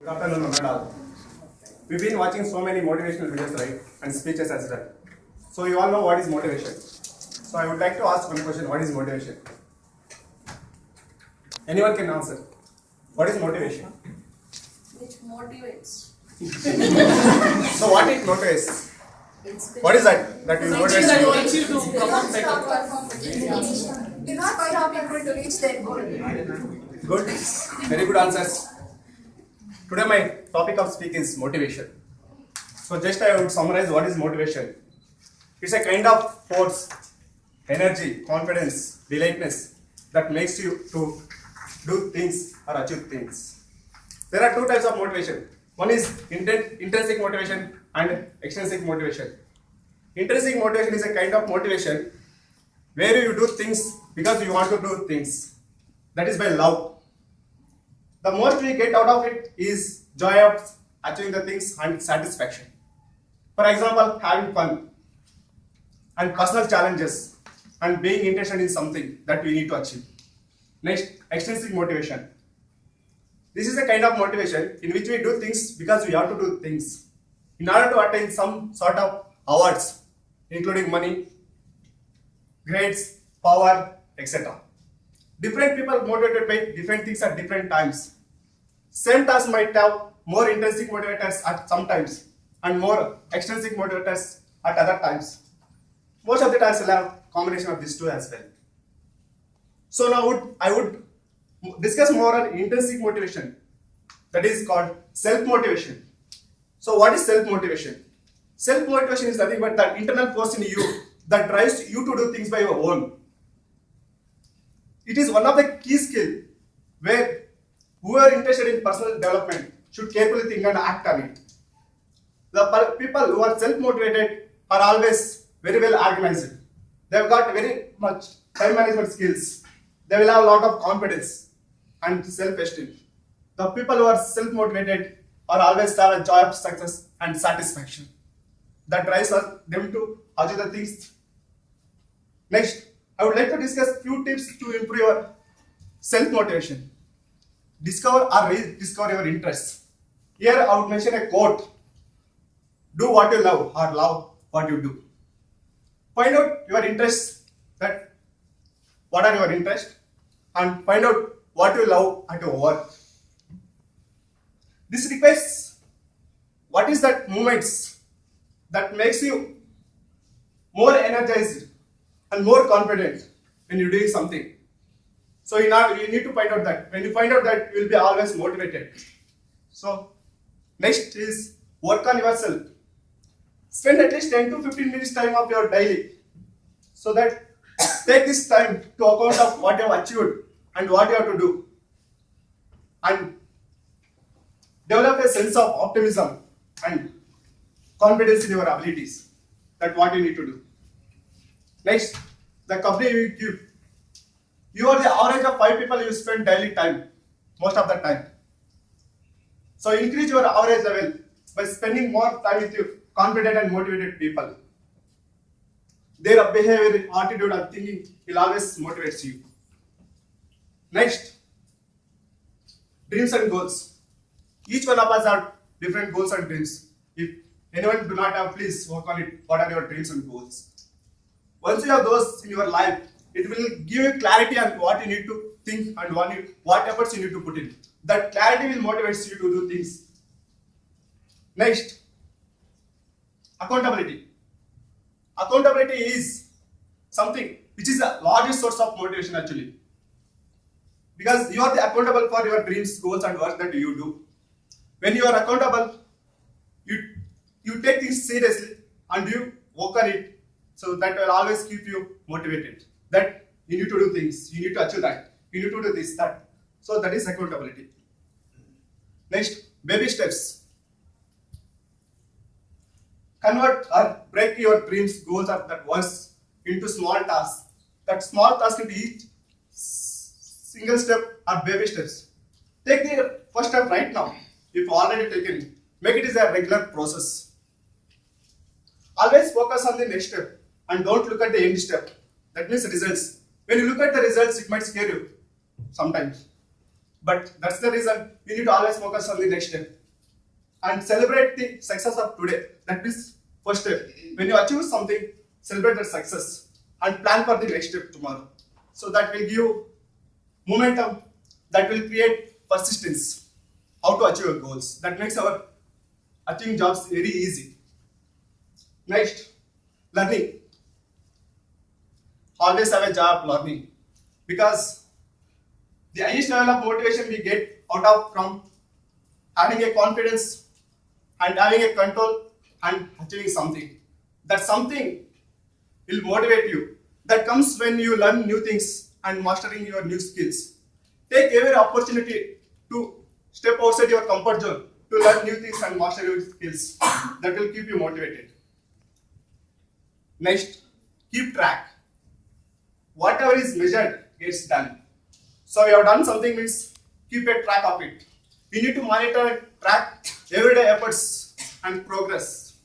Good afternoon, Ronald. We've been watching so many motivational videos, right? And speeches as well. So you all know what is motivation. So I would like to ask one question, what is motivation? Anyone can answer. What is motivation? Which motivates. So what it motivates? What is that? That is motivates you? Wants you to perform better. Do not stop people to reach their goal. Good. Very good answers. Today my topic of speak is motivation. So just I would summarize what is motivation. It's a kind of force, energy, confidence, delightness that makes you to do things or achieve things. There are two types of motivation. One is intrinsic motivation and extrinsic motivation. Intrinsic motivation is a kind of motivation where you do things because you want to do things. That is by love. The most we get out of it is joy of achieving the things and satisfaction. For example, having fun and personal challenges and being interested in something that we need to achieve. Next, extrinsic motivation. This is a kind of motivation in which we do things because we have to do things in order to attain some sort of awards, including money, grades, power, etc. Different people motivated by different things at different times. Same task might have more intrinsic motivators at some times and more extrinsic motivators at other times. Most of the times will have combination of these two as well. So now I would discuss more on intrinsic motivation, that is called self-motivation. So what is self-motivation? Self-motivation is nothing but that internal force in you that drives you to do things by your own. It is one of the key skills where who are interested in personal development should carefully think and act on it. The people who are self-motivated are always very well organized. They have got very much time management skills. They will have a lot of confidence and self-esteem. The people who are self-motivated are always have a joy of success and satisfaction that drives them to achieve the things. Next, I would like to discuss few tips to improve your self-motivation. Discover or rediscover your interests. Here I would mention a quote. Do what you love or love what you do. Find out your interests, that what are your interests, and find out what you love at your work. This requires what is that movements that makes you more energized and more confident when you're doing something. So you need to find out that. When you find out that, you will be always motivated. So next is work on yourself. Spend at least 10 to 15 minutes time of your daily. So that take this time to account of what you have achieved and what you have to do. And develop a sense of optimism and confidence in your abilities. That's what you need to do. Next, the company you give. You are the average of 5 people you spend daily time, most of the time. So increase your average level by spending more time with you, confident and motivated people. Their behavior, attitude and thinking will always motivate you. Next, dreams and goals. Each one of us have different goals and dreams. If anyone do not have, please work on it. What are your dreams and goals? Once you have those in your life, it will give you clarity on what you need to think and what efforts you need to put in. That clarity will motivate you to do things. Next, accountability. Accountability is something which is the largest source of motivation actually. Because you are accountable for your dreams, goals and work that you do. When you are accountable, you take things seriously and you work on it. So that will always keep you motivated. That you need to do things, you need to achieve that, you need to do this, that. So that is accountability. Next, baby steps. Convert or break your dreams, goals or that was into small tasks. That small task into each single step or baby steps. Take the first step right now. If already taken, make it as a regular process. Always focus on the next step and don't look at the end step. That means results. When you look at the results, it might scare you sometimes. But that's the reason you need to always focus on the next step and celebrate the success of today. That is first step. When you achieve something, celebrate that success and plan for the next step tomorrow. So that will give you momentum, that will create persistence, how to achieve your goals. That makes our achieving jobs very easy. Next, learning. Always have a job learning, because the highest level of motivation we get out of from having a confidence and having a control and achieving something. That something will motivate you. That comes when you learn new things and mastering your new skills. Take every opportunity to step outside your comfort zone to learn new things and master your skills. That will keep you motivated. Next, keep track. Whatever is measured gets done. So you have done something means keep a track of it. You need to monitor and track everyday efforts and progress.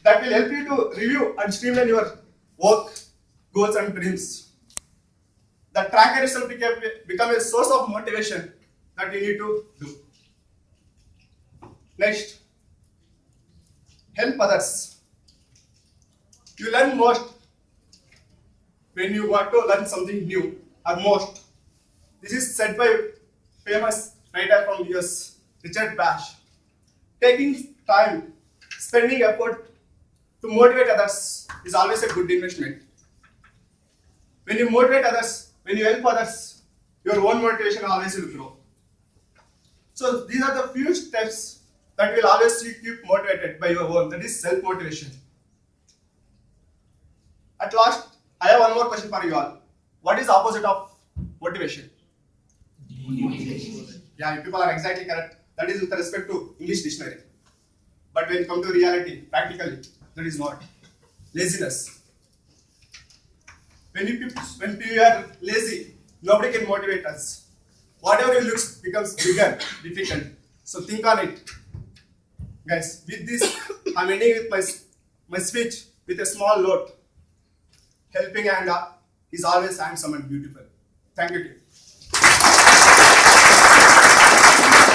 That will help you to review and streamline your work, goals and dreams. The tracker itself become a source of motivation that you need to do. Next, help others. You learn most when you want to learn something new, or most. This is said by famous writer from US, Richard Bash. Taking time, spending effort to motivate others is always a good investment. When you motivate others, when you help others, your own motivation always will grow. So these are the few steps that will always keep motivated by your own. That is self-motivation. At last, I have one more question for you all. What is the opposite of motivation? Demotivation. Yeah, you people are exactly correct. That is with respect to English dictionary. But when you come to reality, practically, that is not. Laziness. When you are lazy, nobody can motivate us. Whatever you looks becomes bigger, difficult. So think on it. Guys, with this, I'm ending with my speech with a small note. Helping hand is always handsome and beautiful. Thank you.